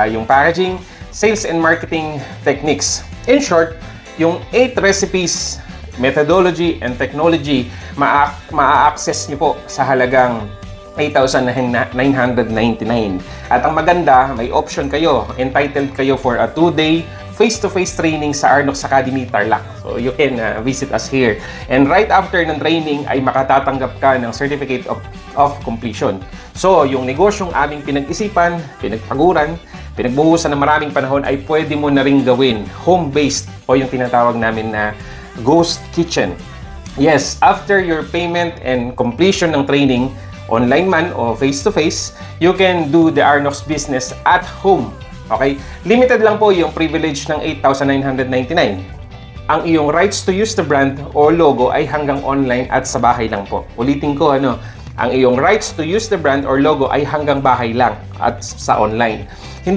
yung packaging, sales and marketing techniques. In short, yung 8 recipes, methodology, and technology, maa-access nyo po sa halagang 8,999. At ang maganda, may option kayo, entitled kayo for a 2-day face-to-face training sa Arnox Academy, Tarlac. So you can visit us here. And right after ng training ay makatatanggap ka ng Certificate of Completion. So yung negosyong aming pinag-isipan, pinagpaguran, pinagbuhusan ng maraming panahon ay pwede mo na ring gawin home-based o yung tinatawag namin na ghost kitchen. Yes, after your payment and completion ng training, online man o face-to-face, you can do the Arnox business at home. Okay? Limited lang po yung privilege ng 8,999. Ang iyong rights to use the brand o logo ay hanggang online at sa bahay lang po. Ulitin ko, ang iyong rights to use the brand or logo ay hanggang bahay lang at sa online. Hindi